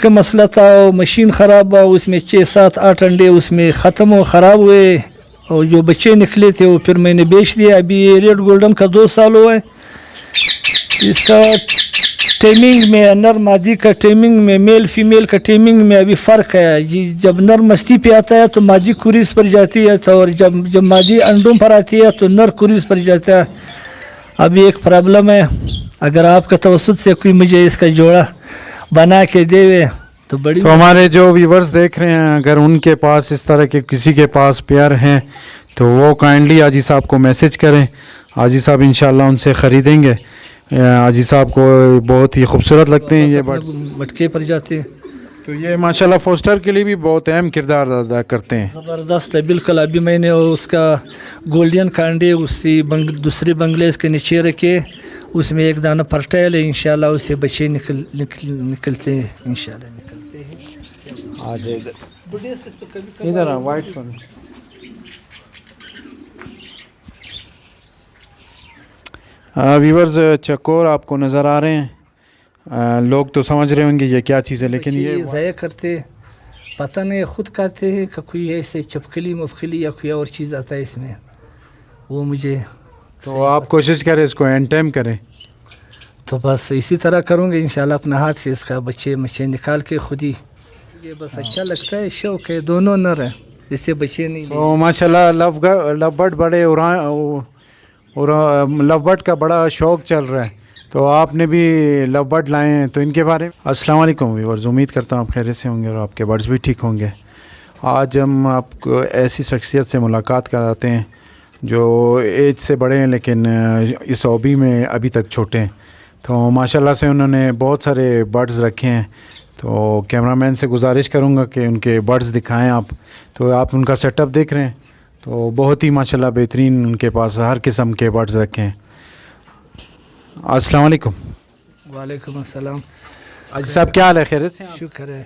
کا مسئلہ تھا مشین خراب ہوا, اس میں 6-7-8 انڈے اس میں ختم و خراب ہوئے اور جو بچے نکلے تھے وہ پھر میں نے بیچ دیا. ابھی یہ ریڈ گولڈن کا 2 سال ہوا ہے. اس کا ٹیمنگ میں نر مادی کا ٹیمنگ میں میل فیمیل کا ٹیمنگ میں ابھی فرق ہے جی. جب نر مستی پہ آتا ہے تو مادی کوریز پر جاتی ہے اور جب مادی انڈوں پر آتی ہے تو نر کوریز پر جاتا ہے. ابھی ایک پرابلم ہے, اگر آپ کا توسط سے کوئی مجھے اس کا جوڑا بنا کے دے تو بڑی. تو ہمارے جو ویورز دیکھ رہے ہیں, اگر ان کے پاس اس طرح کے کسی کے پاس پیئر ہیں تو وہ کائنڈلی حاجی صاحب کو میسج کریں. حاجی صاحب انشاءاللہ ان سے خریدیں گے. حاجی صاحب کو بہت ہی خوبصورت لگتے ہیں یہ برڈز, مٹکے پر جاتے ہیں. تو یہ ماشاءاللہ فوسٹر کے لیے بھی بہت اہم کردار ادا کرتے ہیں. زبردست ہے بالکل. ابھی میں نے اس کا گولڈن کا انڈے اسی دوسرے بنگلے کے نیچے رکھے, اس میں ایک دانہ فرٹائل ہے, انشاءاللہ اس سے بچے نکلتے ہیں انشاءاللہ نکلتے ہیں. آ جائے ادھر وائٹ فون. ویورز چکور آپ کو نظر آ رہے ہیں, لوگ تو سمجھ رہے ہوں گے یہ کیا چیز ہے, لیکن یہ ضائع کرتے پتہ نہیں خود کھاتے ہیں کہ کوئی ایسے چپکلی مفکلی یا کوئی اور چیز آتا ہے اس میں, وہ مجھے. تو آپ کوشش کریں اس کو اینڈ ٹائم کریں. تو بس اسی طرح کروں گے انشاءاللہ اپنا ہاتھ سے اس کا بچے نکال کے خود ہی. یہ بس اچھا لگتا ہے, شوق ہے, دونوں نر ہیں, اس سے بچے نہیں. تو ماشاءاللہ لو برڈ بڑے اور لو برڈ کا بڑا شوق چل رہا ہے, تو آپ نے بھی لو برڈ لائے ہیں, تو ان کے بارے میں. السلام علیکم ویورز, امید کرتا ہوں آپ خیریت سے ہوں گے اور آپ کے برڈز بھی ٹھیک ہوں گے. آج ہم آپ کو ایسی شخصیت سے ملاقات کراتے ہیں جو ایج سے بڑے ہیں لیکن اس ہابی میں ابھی تک چھوٹے ہیں. تو ماشاءاللہ سے انہوں نے بہت سارے برڈز رکھے ہیں, تو کیمرہ مین سے گزارش کروں گا کہ ان کے برڈز دکھائیں آپ. تو آپ ان کا سیٹ اپ دیکھ رہے ہیں, تو بہت ہی ماشاءاللہ بہترین ان کے پاس ہر قسم کے برڈز رکھے ہیں. السلام علیکم. وعلیکم السلام. حاجی صاحب کیا حال ہے, خیریت سے؟ شکر ہے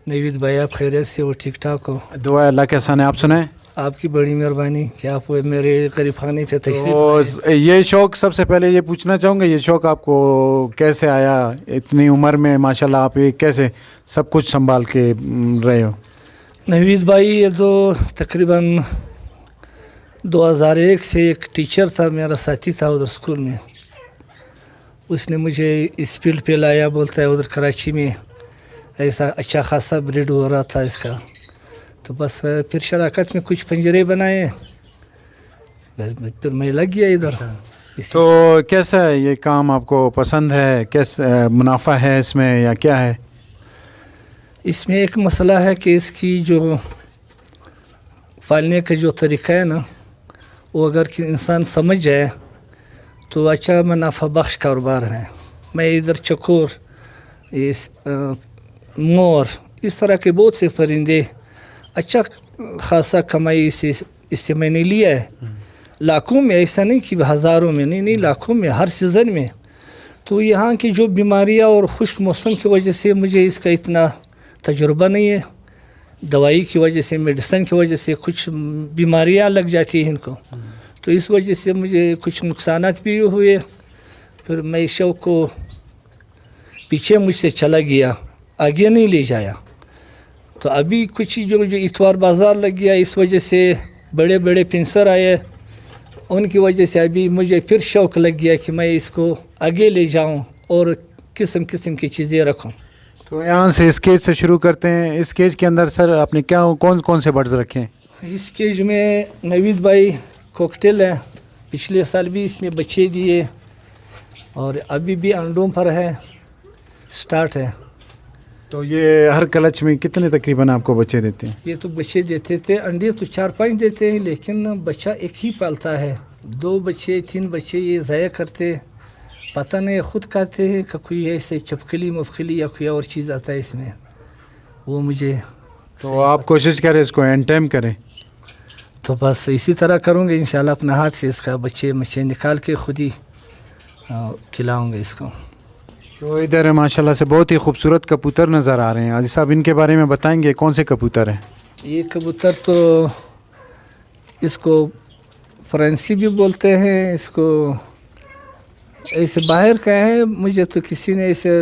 نوید بھائی, آپ خیریت سے ہو, ٹھیک ٹھاک ہو؟ دعا ہے اللہ کے احسان ہے. آپ سنائیں. آپ کی بڑی مہربانی کہ آپ میرے غریب خانے پہ تشریف لائے. یہ شوق, سب سے پہلے یہ پوچھنا چاہوں گا, یہ شوق آپ کو کیسے آیا اتنی عمر میں؟ ماشاءاللہ آپ یہ کیسے سب کچھ سنبھال کے رہے ہو؟ نوید بھائی, یہ تو تقریباً 2001 سے ایک ٹیچر تھا, میرا ساتھی تھا ادھر اسکول میں, اس نے مجھے اس فیلڈ پہ لایا. بولتا ہے ادھر کراچی میں ایسا اچھا خاصا بریڈ ہو رہا تھا اس کا, تو بس پھر شراکت میں کچھ پنجرے بنائے, پھر میں لگ گیا ادھر. تو کیسا ہے یہ کام, آپ کو پسند ہے؟ کیسا منافع ہے اس میں یا کیا ہے؟ اس میں ایک مسئلہ ہے کہ اس کی جو پالنے کا جو طریقہ ہے نا, وہ اگر انسان سمجھ جائے تو اچھا منافع بخش کاروبار ہے. میں ادھر چکور, مور, اس طرح کے بہت سے پرندے اچھا خاصا کمائی اس سے میں نے لیا ہے. لاکھوں میں, ایسا نہیں کہ ہزاروں میں, نہیں لاکھوں میں ہر سیزن میں. تو یہاں کی جو بیماریاں اور خشک موسم کی وجہ سے مجھے اس کا اتنا تجربہ نہیں ہے. دوائی کی وجہ سے, میڈیسن کی وجہ سے کچھ بیماریاں لگ جاتی ہیں ان کو, تو اس وجہ سے مجھے کچھ نقصانات بھی ہوئے. پھر میں شوق کو پیچھے مجھ سے چلا گیا, آگے نہیں لے جایا. تو ابھی کچھ جو اتوار بازار لگ گیا, اس وجہ سے بڑے بڑے پنسر آئے, ان کی وجہ سے ابھی مجھے پھر شوق لگ گیا کہ میں اس کو آگے لے جاؤں اور قسم قسم کی چیزیں رکھوں. تو یہاں سے اس کیج سے شروع کرتے ہیں. اس کیج کے اندر سر آپ نے کیا کون سے برڈز رکھے ہیں؟ اس کیج میں نوید بھائی کوکٹیل ہے, پچھلے سال بھی اس نے بچے دیے اور ابھی بھی انڈوں پر ہے, سٹارٹ ہے. تو یہ ہر کلچ میں کتنے تقریباً آپ کو بچے دیتے ہیں؟ یہ تو بچے دیتے تھے, انڈے تو 4-5 دیتے ہیں, لیکن بچہ ایک ہی پالتا ہے. 2 بچے 3 بچے یہ ضائع کرتے, پتہ نہیں خود کھاتے ہیں کہ کوئی ایسے چپکلی مفکلی یا کوئی اور چیز آتا ہے اس میں, وہ مجھے. تو آپ کوشش کریں اس کو اینڈ ٹائم کریں. تو بس اسی طرح کروں گے انشاءاللہ, اپنا ہاتھ سے اس کا بچے نکال کے خود ہی کھلاؤں گے اس کو. تو ادھر ماشاءاللہ سے بہت ہی خوبصورت کبوتر نظر آ رہے ہیں. حاجی صاحب ان کے بارے میں بتائیں گے, کون سے کبوتر ہیں یہ کبوتر؟ تو اس کو فرنسی بھی بولتے ہیں, اس کو ایسے باہر کا ہے, مجھے تو کسی نے ایسے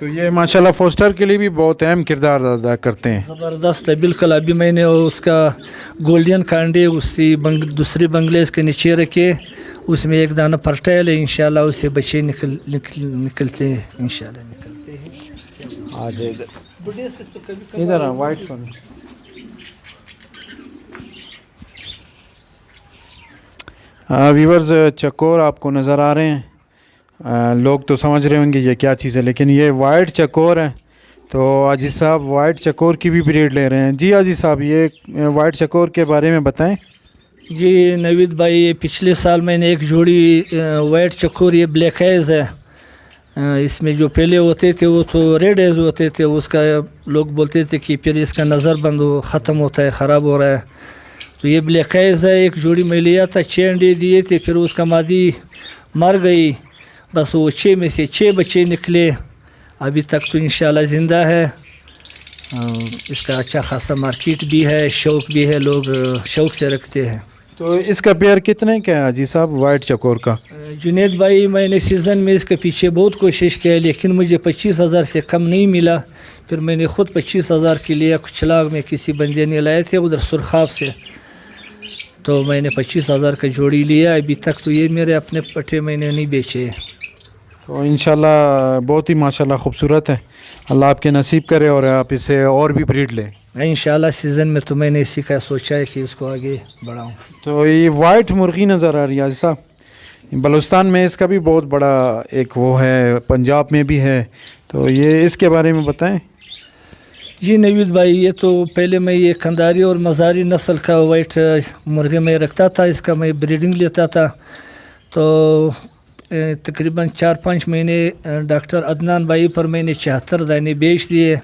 تو یہ ماشاءاللہ فوسٹر کے لیے بھی بہت اہم کردار ادا کرتے ہیں. زبردست ہے بالکل. ابھی میں نے اس کا گولڈن کانڈے اسی دوسری بنگلیز کے نیچے رکھے, اس میں ایک دانہ فرٹائل ہے, انشاءاللہ اس سے بچے نکلتے ہیں انشاءاللہ نکلتے ہیں. آ جائے ادھر وائٹ ون. ویورز چکور آپ کو نظر آ رہے ہیں, لوگ تو سمجھ رہے ہوں گے یہ کیا چیز ہے, لیکن یہ وائٹ چکور ہے. تو عزیز صاحب وائٹ چکور کی بھی بریڈ لے رہے ہیں. جی عزیز صاحب یہ وائٹ چکور کے بارے میں بتائیں. جی نوید بھائی, پچھلے سال میں نے ایک جوڑی وائٹ چکور, یہ بلیک ایز ہے, اس میں جو پہلے ہوتے تھے وہ تو ریڈ ایز ہوتے تھے, اس کا لوگ بولتے تھے کہ پھر اس کا نظر بند ختم ہوتا ہے, خراب ہو رہا ہے. تو یہ بلیک ایز ہے, ایک جوڑی میں لیا تھا, 6 انڈے دیے تھے, پھر اس کا مادی مر گئی, بس وہ 6 میں سے 6 بچے نکلے. ابھی تک تو انشاءاللہ زندہ ہے. اس کا اچھا خاصا مارکیٹ بھی ہے, شوق بھی ہے, لوگ شوق سے رکھتے ہیں. تو اس کا پیئر کتنے کا ہے عزیز صاحب وائٹ چکور کا؟ جنید بھائی میں نے سیزن میں اس کے پیچھے بہت کوشش کیا, لیکن مجھے 25,000 سے کم نہیں ملا. پھر میں نے خود 25,000 کے لیے کچلاگ میں کسی بندے نے لائے تھے ادھر سرخاب سے, تو میں نے 25,000 کا جوڑی لیا. ابھی تک تو یہ میرے اپنے پٹھے میں نے نہیں بیچے. تو انشاءاللہ بہت ہی ماشاءاللہ خوبصورت ہے, اللہ آپ کے نصیب کرے اور آپ اسے اور بھی بریڈ لیں. انشاءاللہ سیزن میں تو میں نے اسی کا سوچا ہے کہ اس کو آگے بڑھاؤں. تو یہ وائٹ مرغی نظر آ رہی ہے عزیز صاحب, بلوچستان میں اس کا بھی بہت بڑا ایک وہ ہے, پنجاب میں بھی ہے, تو یہ اس کے بارے میں بتائیں. جی نوید بھائی, یہ تو پہلے میں یہ کھنداری اور مزاری نسل کا وائٹ مرغے میں رکھتا تھا, اس کا میں بریڈنگ لیتا تھا. تو تقریباً 4-5 مہینے ڈاکٹر عدنان بھائی پر میں نے 74 دانے بیچ دیے.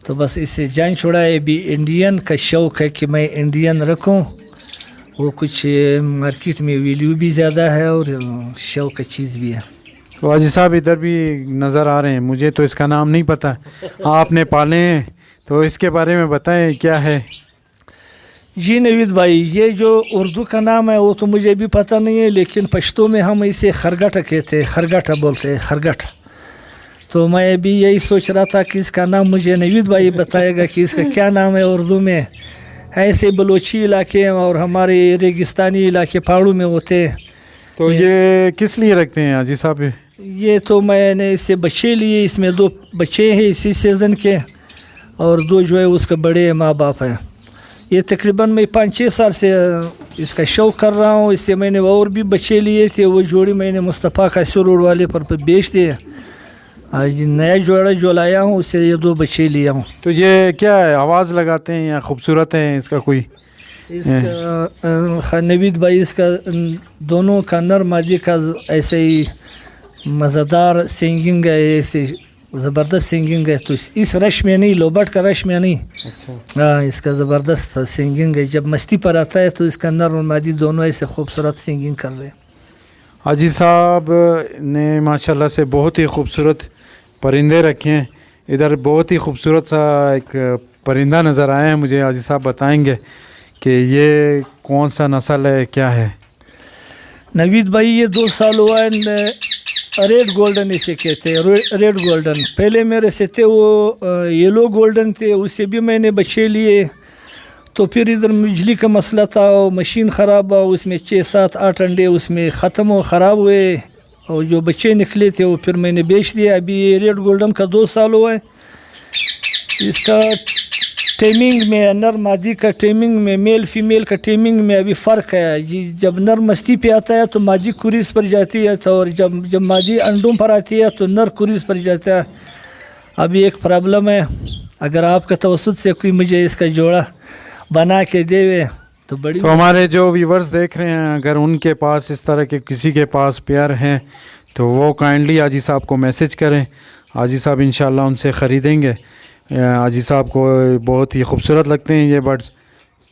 تو بس اسے جان چھوڑا ہے. ابھی انڈین کا شوق ہے کہ میں انڈین رکھوں, وہ کچھ مارکیٹ میں ویلیو بھی زیادہ ہے اور شوق کا چیز بھی ہے. تو عزیز صاحب ادھر بھی نظر آ رہے ہیں, مجھے تو اس کا نام نہیں پتہ, آپ نے پالے ہیں تو اس کے بارے میں بتائیں کیا ہے. جی نوید بھائی, یہ جو اردو کا نام ہے وہ تو مجھے بھی پتہ نہیں ہے, لیکن پشتو میں ہم اسے خرگٹھ کہتے ہیں, خرگٹھ بولتے ہیں, خرگٹھ. تو میں بھی یہی سوچ رہا تھا کہ اس کا نام مجھے نوید بھائی بتائے گا کہ اس کا کیا نام ہے اردو میں. ایسے بلوچی علاقے اور ہمارے ریگستانی علاقے پہاڑوں میں ہوتے ہیں. تو یہ کس لیے رکھتے ہیں عزیز صاحب؟ یہ تو میں نے اس سے بچے لیے, اس میں 2 بچے ہیں اسی سیزن کے, اور 2 جو ہے اس کا بڑے ماں باپ ہیں. یہ تقریباً میں 5-6 سال سے اس کا شوق کر رہا ہوں. اس سے میں نے اور بھی بچے لیے تھے, وہ جوڑی میں نے مصطفیٰ کا سرور والے پر بیچ دیے. آج نیا جوڑا جو لایا ہوں اس سے یہ 2 بچے لیا ہوں. تو یہ کیا ہے, آواز لگاتے ہیں یا خوبصورت ہے اس کا کوئی؟ اس کا نوید بھائی, اس کا دونوں کا نر مادی کا ایسے ہی مزیدار سنگنگ ہے, ایسے زبردست سنگنگ ہے. تو اس رش میں نہیں, لوبٹ کا رش میں نہیں. اچھا. ہاں, اس کا زبردست سنگنگ ہے. جب مستی پر آتا ہے تو اس کا نر اور مادی دونوں ایسے خوبصورت سنگنگ کر رہے ہیں. عزیز صاحب نے ماشاءاللہ سے بہت ہی خوبصورت پرندے رکھے ہیں. ادھر بہت ہی خوبصورت سا ایک پرندہ نظر آیا ہے مجھے, عزیز صاحب بتائیں گے کہ یہ کون سا نسل ہے, کیا ہے؟ نوید بھائی یہ 2 سال ہوا ہے, ریڈ گولڈن اسے کہتے ہیں, ریڈ گولڈن. پہلے میرے سے تھے وہ یلو گولڈن تھے, اس سے بھی میں نے بچے لیے. تو پھر ادھر بجلی کا مسئلہ تھا, مشین خراب ہوا, اس میں 6-7-8 انڈے اس میں ختم ہو خراب ہوئے, اور جو بچے نکلے تھے وہ پھر میں نے بیچ دیا. ابھی یہ ریڈ گولڈن کا 2 سال ہوا ہے. اس کا ٹیمنگ میں, نر مادی کا ٹیمنگ میں, میل فیمیل کا ٹیمنگ میں ابھی فرق ہے. جب نر مستی پہ آتا ہے تو مادی کوریز پر جاتی ہے, اور جب مادی انڈوں پر آتی ہے تو نر کوریز پر جاتا ہے. ابھی ایک پرابلم ہے, اگر آپ کا توسط سے کوئی مجھے اس کا جوڑا بنا کے دے تو بڑی. تو ہمارے جو ویورز دیکھ رہے ہیں, اگر ان کے پاس اس طرح کے کسی کے پاس پیئر ہیں تو وہ کائنڈلی عزیز صاحب کو میسج کریں. عزیز صاحب انشاءاللہ ان سے خریدیں گے. عزیز صاحب کو بہت ہی خوبصورت لگتے ہیں یہ برڈز.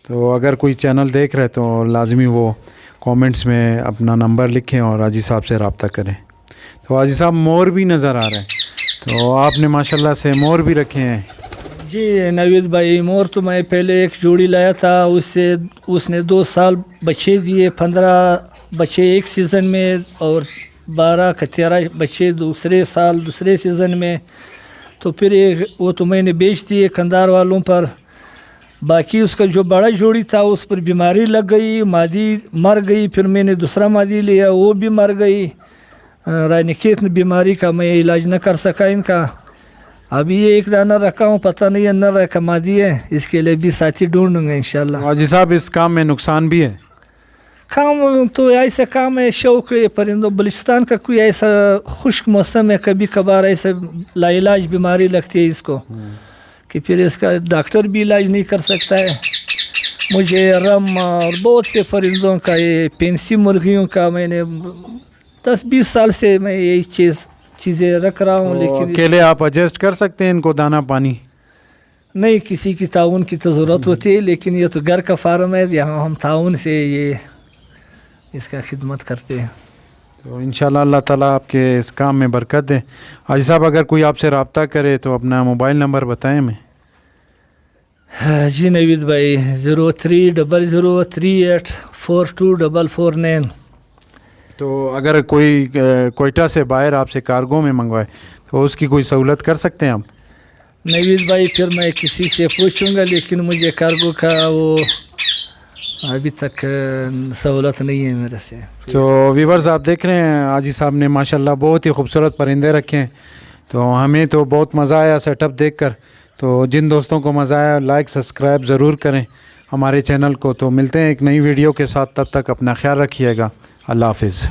تو اگر کوئی چینل دیکھ رہے تو لازمی وہ کومنٹس میں اپنا نمبر لکھیں اور عزیز صاحب سے رابطہ کریں. تو عزیز صاحب مور بھی نظر آ رہے ہیں, تو آپ نے ماشاءاللہ سے مور بھی رکھے ہیں. جی نوید بھائی, مور تو میں پہلے ایک جوڑی لایا تھا, اس نے 2 سال بچے دیے, 15 بچے ایک سیزن میں, اور 12 کا 13 بچے دوسرے سال دوسرے سیزن میں، تو پھر وہ تو میں نے بیچ دیے کندار والوں پر. باقی اس کا جو بڑا جوڑی تھا اس پر بیماری لگ گئی، مادی مر گئی. پھر میں نے دوسرا مادی لیا، وہ بھی مر گئی. رانیکیت بیماری کا میں علاج نہ کر سکا ان کا. ابھی یہ ایک دانہ رکھا ہوں، پتہ نہیں ہے نر ہے کہ مادی ہے، اس کے لیے بھی ساتھی ڈھونڈوں گا انشاءاللہ. حاجی صاحب اس کام میں نقصان بھی ہے؟ کام تو ایسا کام ہے، شوق ہے پرندوں. بلوچستان کا کوئی ایسا خشک موسم ہے، کبھی کبھار ایسا لا علاج بیماری لگتی ہے اس کو کہ پھر اس کا ڈاکٹر بھی علاج نہیں کر سکتا ہے. مجھے رم اور بہت سے پرندوں کا، یہ پینسی مرغیوں کا، میں نے 10-20 سال سے میں یہی چیزیں رکھ رہا ہوں. لیکن اکیلے آپ ایڈجسٹ کر سکتے ہیں ان کو دانہ پانی؟ نہیں، کسی کی تعاون کی تو ضرورت ہوتی ہے، لیکن یہ تو گھر کا فارم ہے، یہاں ہم تعاون سے یہ اس کا خدمت کرتے ہیں. تو انشاءاللہ اللہ تعالیٰ آپ کے اس کام میں برکت دے. حاجی صاحب اگر کوئی آپ سے رابطہ کرے تو اپنا موبائل نمبر بتائیں ہمیں. جی نوید بھائی، 0300384249. تو اگر کوئی کوئٹہ سے باہر آپ سے کارگو میں منگوائے تو اس کی کوئی سہولت کر سکتے ہیں آپ؟ نوید بھائی پھر میں کسی سے پوچھوں گا، لیکن مجھے کارگو کا وہ ابھی تک سہولت نہیں ہے میرے سے. تو ویورز آپ دیکھ رہے ہیں حاجی صاحب نے ماشاءاللہ بہت ہی خوبصورت پرندے رکھے ہیں. تو ہمیں تو بہت مزہ آیا سیٹ اپ دیکھ کر. تو جن دوستوں کو مزہ آیا لائک سبسکرائب ضرور کریں ہمارے چینل کو. تو ملتے ہیں ایک نئی ویڈیو کے ساتھ، تب تک اپنا خیال رکھیے گا. اللہ حافظ.